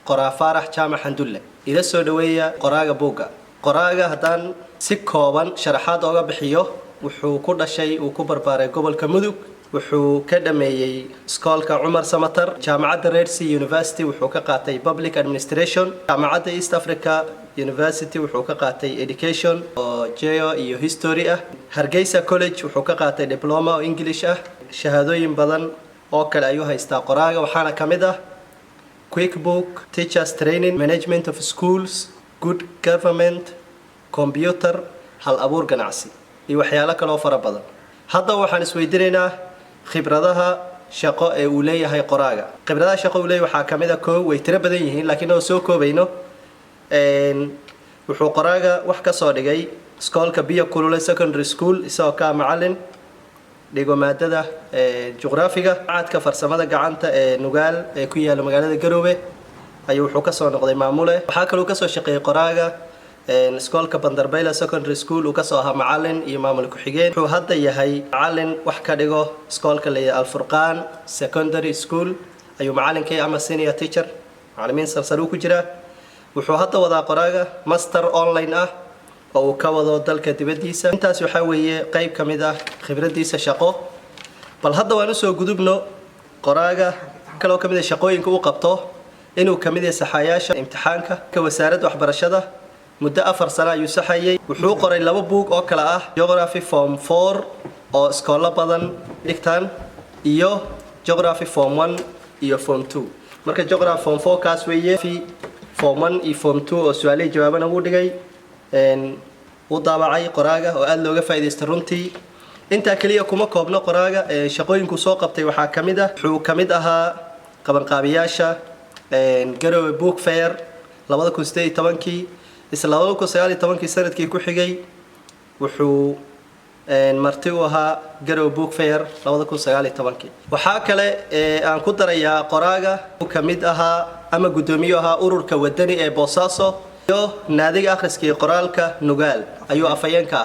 qoraa Faarax Jaamac Xandulle ila soo dhaweeya qoraaga buugga. Qoraaga haddaan si kooban sharaxaad uga bixiyo wuxuu ku dhashay uu ku barbaaray gobolka Mudug wuxuu ka dhameeyay iskoolka Umar Samatar jaamacadda Red Sea University wuxuu ka qaatay Public Administration jaamacadda East Africa University wuxuu ka qaatay Education oo Geo iyo History ah Hargeysa College wuxuu ka qaatay Diploma oo English ah shahaadooyin badan oo kale ayuu haystaa qoraaga waxaana kamid ah QuickBook Teachers Training Management of Schools Good Government Computer hal abuur ganacsi iyo waxyaalo kale oo fara badan hadda waxaan isweydiinaynaa khibradaha shaqo ee uu leeyahay qoraaga khibradaha shaqo uu leeyahay waxa kamid ah koow way tira badan yihiin laakiin oo soo koobayno wuxuu qoraaga wax ka soo dhigay iskoolka Biyo Kulule Secondary School isagoo ka macallin dhigo maadada juqraafiga aadka farsamada gacanta ee Nugaal ee ku yaala magaalada Garowe ayuu wuxuu ka soo noqday maamule waxa kale uu ka soo shaqeeyay qoraaga iskoolka Bandarbayla Secondary School uu ka soo ahaa macallin iyo maamul ku xigeen wuxuu hadda yahay macallin wax ka dhigo iskoolka Leeyahay Al-Furqaan Secondary School ayuu macallinkii ama senior teacher macallimiin sarsare ku jira wuxuu hadda wadaa qoraaga master online ah oo uu ka wado dalka dibadiisa intaas waxa weeye qayb kamid ah khibradiisa shaqo bal hadda waan soo gudubno qoraaga kale oo kamid ah shaqooyinka uu qabto inuu kamid yahay saxayaasha imtixaanka ka wasaaradda waxbarashada muddo 4 sano ayuu saxayay wuxuu qoray 2 buug oo kala ah Geography Form 4 oo iskoolo badan dhigtaan iyo Geography Form 1 iyo Form 2 marka Geography Form 4 kaas weeye Form 1 iyo Form 2 oo su'aalaha jawaabana uu dhigay uu daabacay qoraaga oo aad looga faa'iideystay runtii inta kaliya kuma koobno qoraaga shaqooyinku soo qabtay waxa kamid ah wuxuu kamid ahaa qabanqaabiyaasha Garowe Book Fair 2018 isla 2019 sanadkii ku xigay wuxuu marti u ahaa Garowe Book Fair 2019 waxa kale aan ku darayaa qoraaga uu kamid ahaa ama gudoomiye ahaa ururka wadani ee Boosaaso iyo naadiga akhriska qoraalka Nugaal ayuu afayeenka